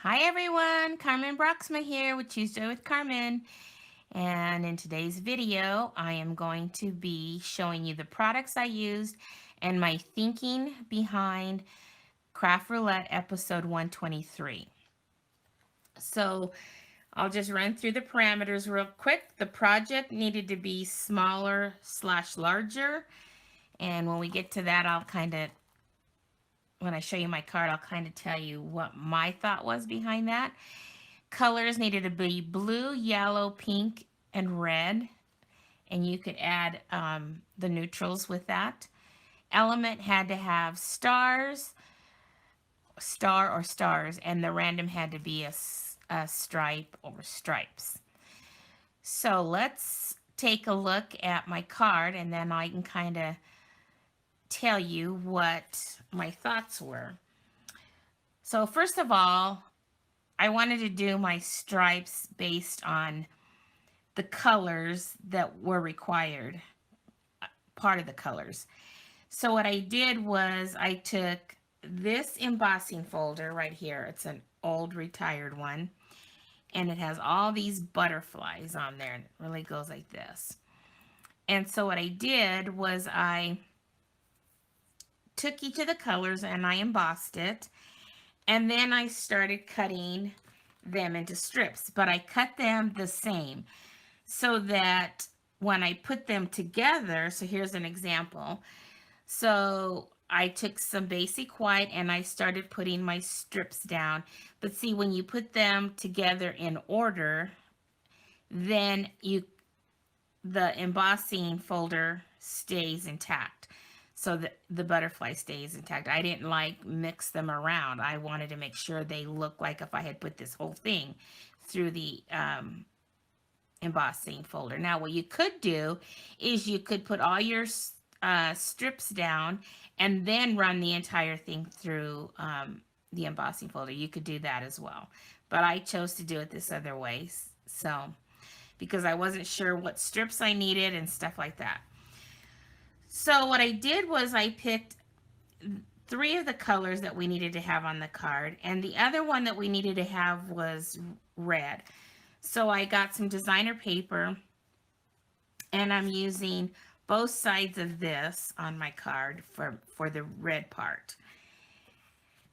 Hi everyone, Carmen Broxma here with Tuesday with Carmen. And in today's video, I am going to be showing you the products I used and my thinking behind Craft Roulette episode 123. So I'll just run through the parameters real quick. The project needed to be smaller slash larger. And when we get to that, when I show you my card, I'll kind of tell you what my thought was behind that. Colors needed to be blue, yellow, pink, and red. And you could add the neutrals with that. Element had to have stars, star or stars, and the random had to be a stripe or stripes. So let's take a look at my card and then I can kind of tell you what my thoughts were. So first of all, I wanted to do my stripes based on the colors that were required, part of the colors. So what I did was I took this embossing folder right here. It's an old retired one. And it has all these butterflies on there. And it really goes like this. And so what I did was I took each of the colors and I embossed it. And then I started cutting them into strips. But I cut them the same, so that when I put them together, so here's an example. So I took some basic white and I started putting my strips down. But see, when you put them together in order, then the embossing folder stays intact. So the butterfly stays intact. I didn't mix them around. I wanted to make sure they look like if I had put this whole thing through the embossing folder. Now what you could do is you could put all your strips down and then run the entire thing through the embossing folder. You could do that as well, but I chose to do it this other way, so because I wasn't sure what strips I needed and stuff like that. So what I did was I picked 3 of the colors that we needed to have on the card, and the other one that we needed to have was red. So I got some designer paper and I'm using both sides of this on my card for the red part.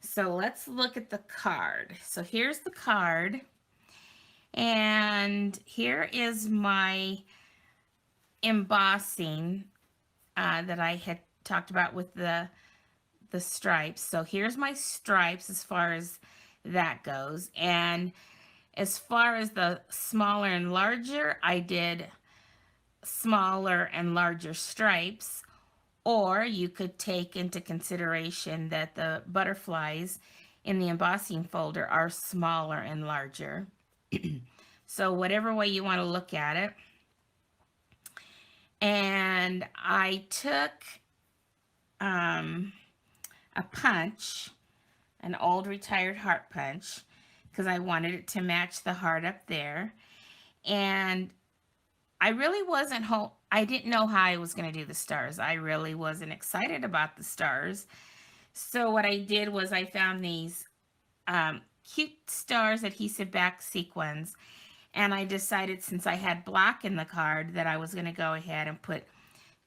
So let's look at the card. So here's the card, and here is my embossing that I had talked about with the stripes. So here's my stripes as far as that goes, and as far as the smaller and larger, I did smaller and larger stripes, or you could take into consideration that the butterflies in the embossing folder are smaller and larger. So whatever way you want to look at it. And I took a punch, an old retired heart punch, because I wanted it to match the heart up there. And I really I didn't know how I was going to do the stars. I really wasn't excited about the stars. So what I did was I found these cute stars adhesive back sequins. And I decided, since I had black in the card, that I was going to go ahead and put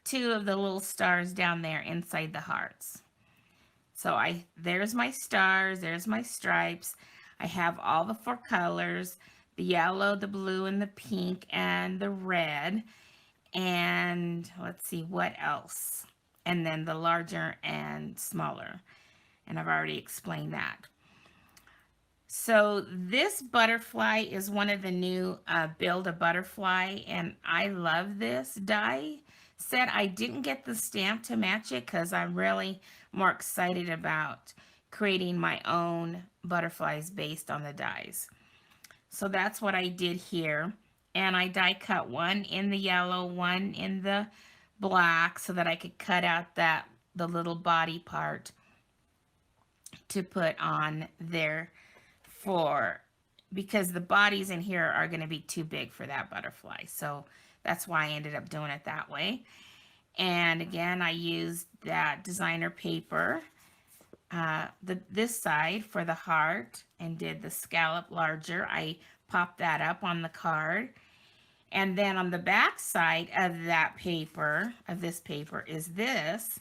2 of the little stars down there inside the hearts. So there's my stars, there's my stripes. I have all the 4 colors, the yellow, the blue, and the pink, and the red. And let's see, what else? And then the larger and smaller. And I've already explained that. So this butterfly is one of the new Build a Butterfly, and I love this die set. I didn't get the stamp to match it because I'm really more excited about creating my own butterflies based on the dies. So that's what I did here. And I die cut one in the yellow, one in the black, so that I could cut out the little body part to put on there, because the bodies in here are going to be too big for that butterfly. So that's why I ended up doing it that way. And again, I used that designer paper this side for the heart and did the scallop larger. I popped that up on the card. And then on the back side of that paper, of this paper, is this.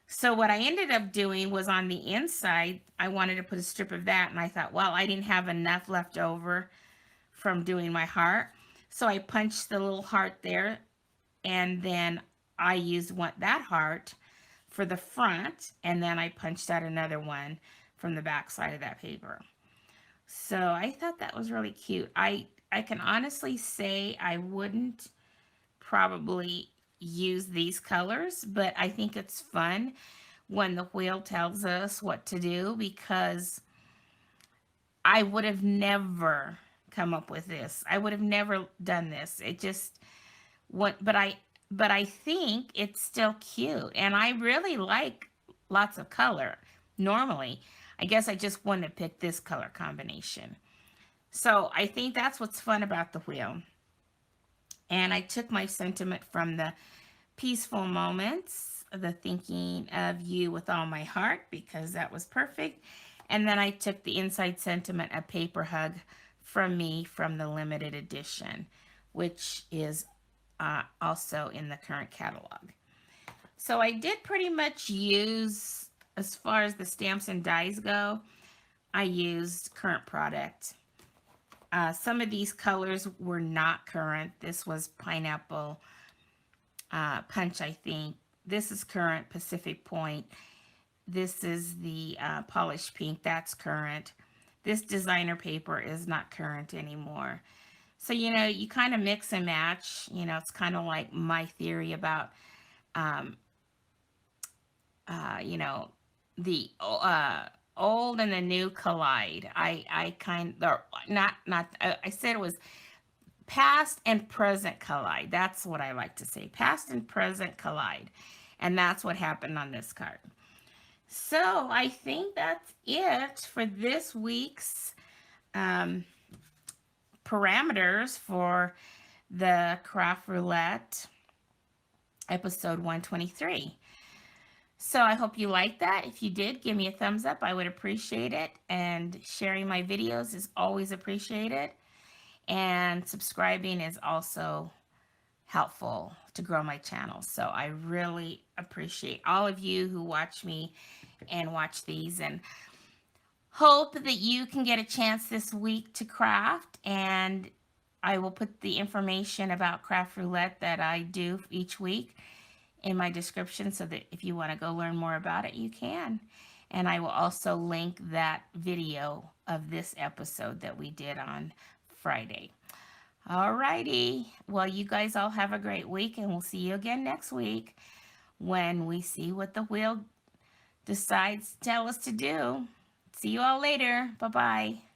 So what I ended up doing was on the inside, I wanted to put a strip of that, and I thought, well, I didn't have enough left over from doing my heart. So I punched the little heart there, and then I used that heart for the front, and then I punched out another one from the back side of that paper. So I thought that was really cute. I can honestly say I wouldn't probably use these colors, but I think it's fun when the wheel tells us what to do, because I would have never come up with this. I would have never done this. It just what but I think it's still cute, and I really like lots of color normally. I guess I just wouldn't have picked this color combination. So I think that's what's fun about the wheel. And I took my sentiment from the peaceful moments, the thinking of you with all my heart, because that was perfect. And then I took the inside sentiment, a paper hug from me, from the limited edition, which is also in the current catalog. So I did pretty much use, as far as the stamps and dies go, I used current product. Some of these colors were not current. This was pineapple punch, I think. This is current, Pacific Point. This is the polished pink. That's current. This designer paper is not current anymore. So, you kind of mix and match. It's kind of like my theory about, the old and the new collide. I said it was past and present collide. That's what I like to say. Past and present collide. And that's what happened on this card. So I think that's it for this week's parameters for the Craft Roulette episode 123. So I hope you liked that. If you did, give me a thumbs up. I would appreciate it. And sharing my videos is always appreciated. And subscribing is also helpful to grow my channel. So I really appreciate all of you who watch me and watch these, and hope that you can get a chance this week to craft. And I will put the information about Craft Roulette that I do each week in my description, so that if you want to go learn more about it, you can. And I will also link that video of this episode that we did on Friday. Alrighty. Well, you guys all have a great week, and we'll see you again next week when we see what the wheel decides to tell us to do. See you all later. Bye-bye.